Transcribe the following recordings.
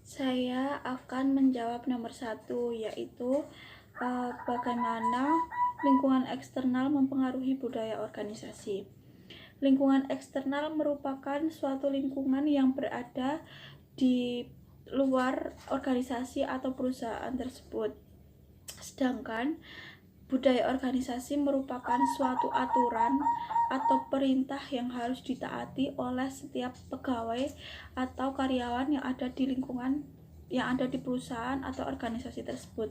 Saya akan menjawab nomor 1, yaitu bagaimana lingkungan eksternal mempengaruhi budaya organisasi. Lingkungan eksternal merupakan suatu lingkungan yang berada di luar organisasi atau perusahaan tersebut. Sedangkan budaya organisasi merupakan suatu aturan atau perintah yang harus ditaati oleh setiap pegawai atau karyawan yang ada di lingkungan yang ada di perusahaan atau organisasi tersebut.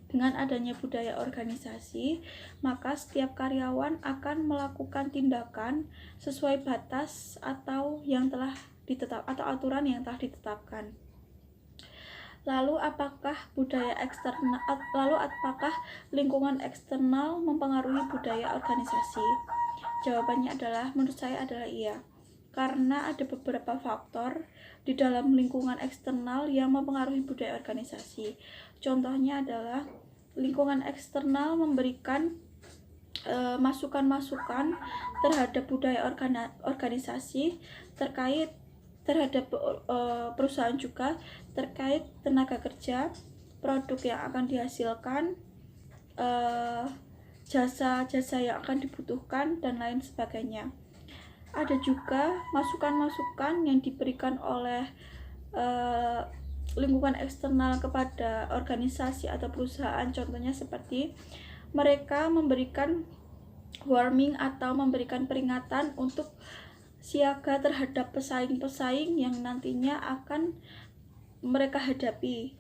Dengan adanya budaya organisasi, maka setiap karyawan akan melakukan tindakan sesuai batas atau aturan yang telah ditetapkan. Lalu apakah lingkungan eksternal mempengaruhi budaya organisasi? Jawabannya adalah, menurut saya adalah iya. Karena ada beberapa faktor di dalam lingkungan eksternal yang mempengaruhi budaya organisasi. Contohnya adalah lingkungan eksternal memberikan masukan-masukan terhadap budaya organisasi terhadap perusahaan juga, terkait tenaga kerja, produk yang akan dihasilkan, jasa-jasa yang akan dibutuhkan, dan lain sebagainya. Ada juga masukan-masukan yang diberikan oleh lingkungan eksternal kepada organisasi atau perusahaan. Contohnya seperti mereka memberikan warning atau memberikan peringatan untuk siaga terhadap pesaing-pesaing yang nantinya akan mereka hadapi,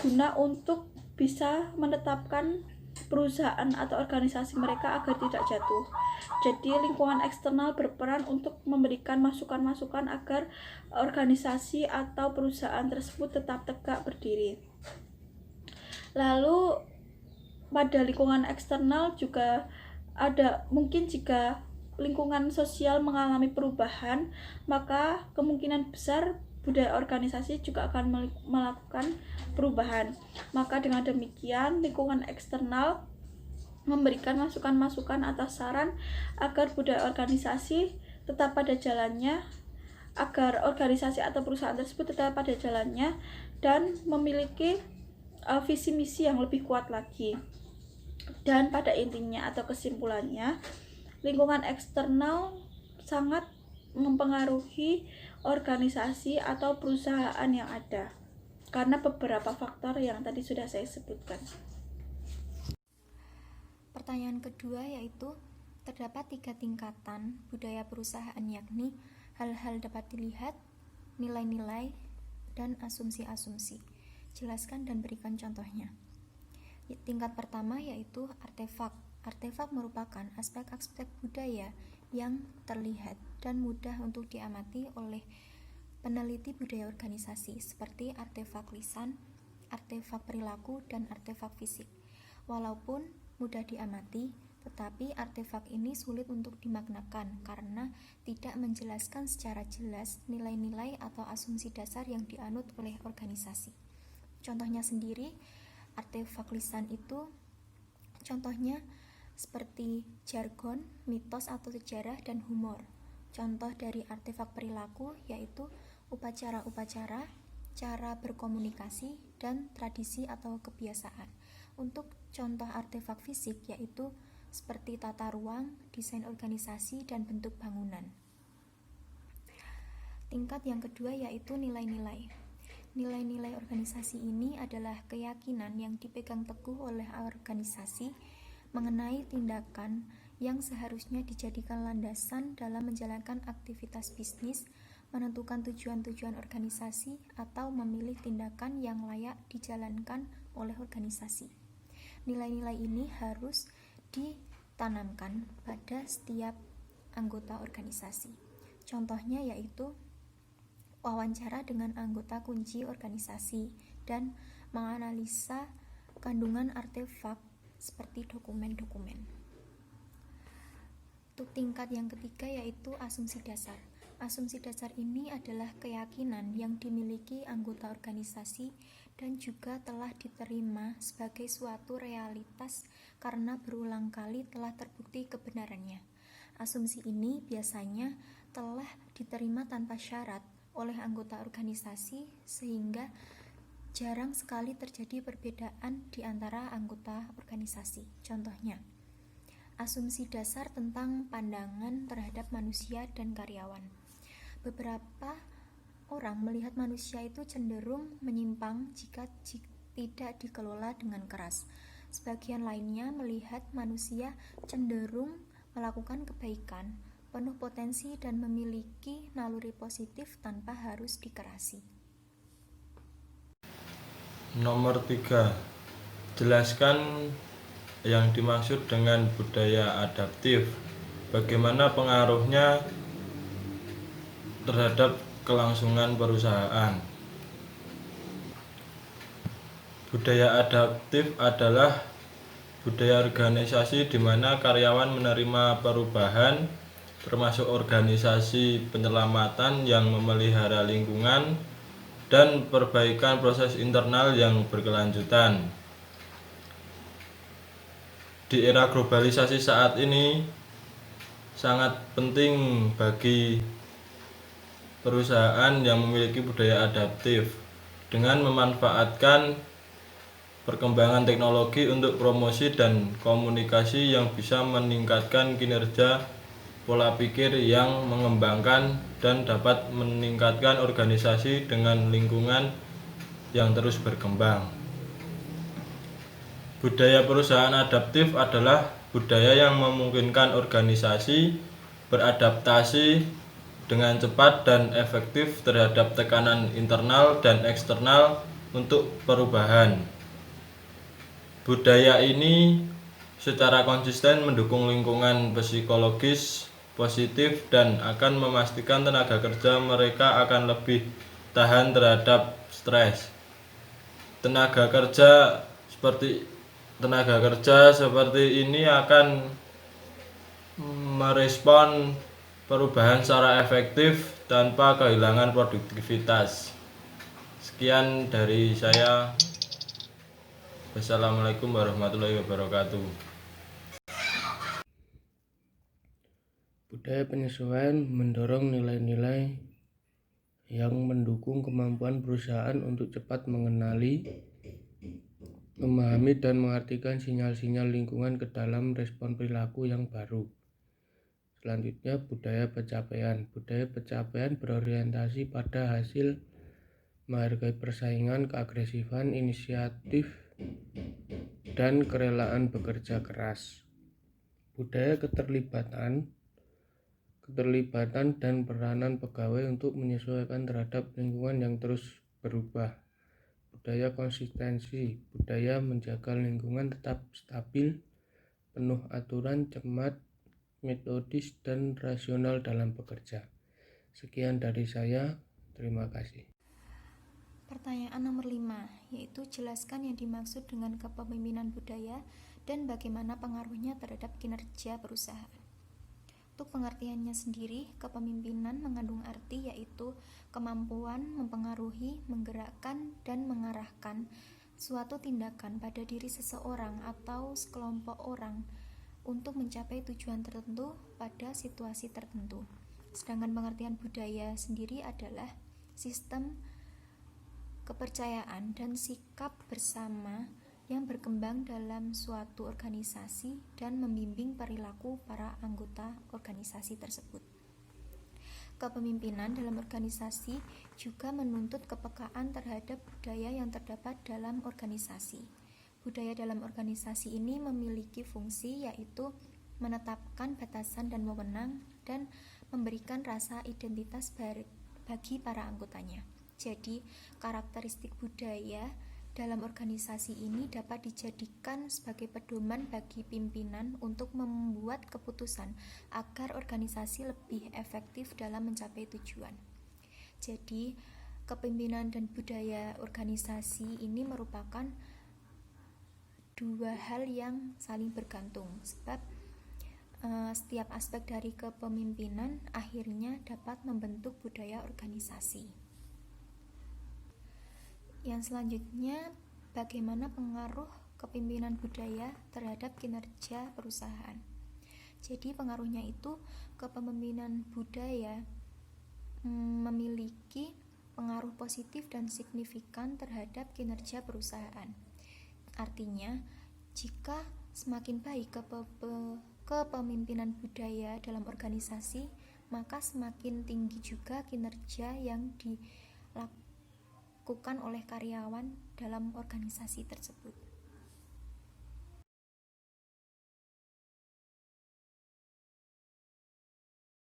guna untuk bisa menetapkan perusahaan atau organisasi mereka agar tidak jatuh. Jadi lingkungan eksternal berperan untuk memberikan masukan-masukan agar organisasi atau perusahaan tersebut tetap tegak berdiri. Lalu pada lingkungan eksternal juga ada mungkin jika lingkungan sosial mengalami perubahan, maka kemungkinan besar budaya organisasi juga akan melakukan perubahan. Maka dengan demikian, lingkungan eksternal memberikan masukan-masukan atau saran agar budaya organisasi tetap pada jalannya, agar organisasi atau perusahaan tersebut tetap pada jalannya dan memiliki visi misi yang lebih kuat lagi. Dan pada intinya atau kesimpulannya, lingkungan eksternal sangat mempengaruhi organisasi atau perusahaan yang ada karena beberapa faktor yang tadi sudah saya sebutkan. Pertanyaan kedua yaitu, terdapat 3 tingkatan budaya perusahaan, yakni hal-hal dapat dilihat, nilai-nilai, dan asumsi-asumsi. Jelaskan dan berikan contohnya. Tingkat pertama yaitu artefak. Artefak merupakan aspek-aspek budaya yang terlihat dan mudah untuk diamati oleh peneliti budaya organisasi, seperti artefak lisan, artefak perilaku, dan artefak fisik. Walaupun mudah diamati, tetapi artefak ini sulit untuk dimaknakan karena tidak menjelaskan secara jelas nilai-nilai atau asumsi dasar yang dianut oleh organisasi. Contohnya sendiri, artefak lisan itu contohnya seperti jargon, mitos atau sejarah, dan humor. Contoh dari artefak perilaku yaitu upacara-upacara, cara berkomunikasi, dan tradisi atau kebiasaan. Untuk contoh artefak fisik yaitu seperti tata ruang, desain organisasi, dan bentuk bangunan. Tingkat yang kedua yaitu nilai-nilai. Nilai-nilai organisasi ini adalah keyakinan yang dipegang teguh oleh organisasi mengenai tindakan yang seharusnya dijadikan landasan dalam menjalankan aktivitas bisnis, menentukan tujuan-tujuan organisasi, atau memilih tindakan yang layak dijalankan oleh organisasi. Nilai-nilai ini harus ditanamkan pada setiap anggota organisasi. Contohnya yaitu wawancara dengan anggota kunci organisasi dan menganalisa kandungan artefak seperti dokumen-dokumen. Untuk tingkat yang ketiga yaitu asumsi dasar. Asumsi dasar ini adalah keyakinan yang dimiliki anggota organisasi dan juga telah diterima sebagai suatu realitas karena berulang kali telah terbukti kebenarannya. Asumsi ini biasanya telah diterima tanpa syarat oleh anggota organisasi sehingga jarang sekali terjadi perbedaan di antara anggota organisasi. Contohnya, asumsi dasar tentang pandangan terhadap manusia dan karyawan. Beberapa orang melihat manusia itu cenderung menyimpang jika tidak dikelola dengan keras. Sebagian lainnya melihat manusia cenderung melakukan kebaikan, penuh potensi dan memiliki naluri positif tanpa harus dikerasi. Nomor 3. Jelaskan yang dimaksud dengan budaya adaptif. Bagaimana pengaruhnya terhadap kelangsungan perusahaan. Budaya adaptif adalah budaya organisasi di mana karyawan menerima perubahan, termasuk organisasi penyelamatan yang memelihara lingkungan dan perbaikan proses internal yang berkelanjutan. Di era globalisasi saat ini sangat penting bagi perusahaan yang memiliki budaya adaptif dengan memanfaatkan perkembangan teknologi untuk promosi dan komunikasi yang bisa meningkatkan kinerja, pola pikir yang mengembangkan dan dapat meningkatkan organisasi dengan lingkungan yang terus berkembang. Budaya perusahaan adaptif adalah budaya yang memungkinkan organisasi beradaptasi dengan cepat dan efektif terhadap tekanan internal dan eksternal untuk perubahan. Budaya ini secara konsisten mendukung lingkungan psikologis positif dan akan memastikan tenaga kerja mereka akan lebih tahan terhadap stres. Tenaga kerja seperti ini akan merespon perubahan secara efektif tanpa kehilangan produktivitas. Sekian dari saya. Wassalamualaikum warahmatullahi wabarakatuh. Budaya penyesuaian mendorong nilai-nilai yang mendukung kemampuan perusahaan untuk cepat mengenali, memahami dan mengartikan sinyal-sinyal lingkungan ke dalam respon perilaku yang baru. Selanjutnya, budaya pencapaian. Budaya pencapaian berorientasi pada hasil, menghargai persaingan, keagresifan, inisiatif, dan kerelaan bekerja keras. Budaya keterlibatan dan peranan pegawai untuk menyesuaikan terhadap lingkungan yang terus berubah. Budaya konsistensi. Budaya menjaga lingkungan tetap stabil, penuh aturan, cermat, metodis, dan rasional dalam bekerja. Sekian dari saya. Terima kasih. Pertanyaan nomor 5, yaitu jelaskan yang dimaksud dengan kepemimpinan budaya dan bagaimana pengaruhnya terhadap kinerja perusahaan. Untuk pengertiannya sendiri, kepemimpinan mengandung arti yaitu kemampuan mempengaruhi, menggerakkan, dan mengarahkan suatu tindakan pada diri seseorang atau sekelompok orang untuk mencapai tujuan tertentu pada situasi tertentu. Sedangkan pengertian budaya sendiri adalah sistem kepercayaan dan sikap bersama yang berkembang dalam suatu organisasi dan membimbing perilaku para anggota organisasi tersebut. Kepemimpinan dalam organisasi juga menuntut kepekaan terhadap budaya yang terdapat dalam organisasi. Budaya dalam organisasi ini memiliki fungsi yaitu menetapkan batasan dan wewenang dan memberikan rasa identitas bagi para anggotanya. Jadi, karakteristik budaya dalam organisasi ini dapat dijadikan sebagai pedoman bagi pimpinan untuk membuat keputusan agar organisasi lebih efektif dalam mencapai tujuan. Jadi, kepemimpinan dan budaya organisasi ini merupakan dua hal yang saling bergantung, sebab setiap aspek dari kepemimpinan akhirnya dapat membentuk budaya organisasi. Yang selanjutnya, bagaimana pengaruh kepemimpinan budaya terhadap kinerja perusahaan. Jadi pengaruhnya itu, kepemimpinan budaya memiliki pengaruh positif dan signifikan terhadap kinerja perusahaan. Artinya, jika semakin baik kepemimpinan budaya dalam organisasi, maka semakin tinggi juga kinerja yang dilakukan oleh karyawan dalam organisasi tersebut.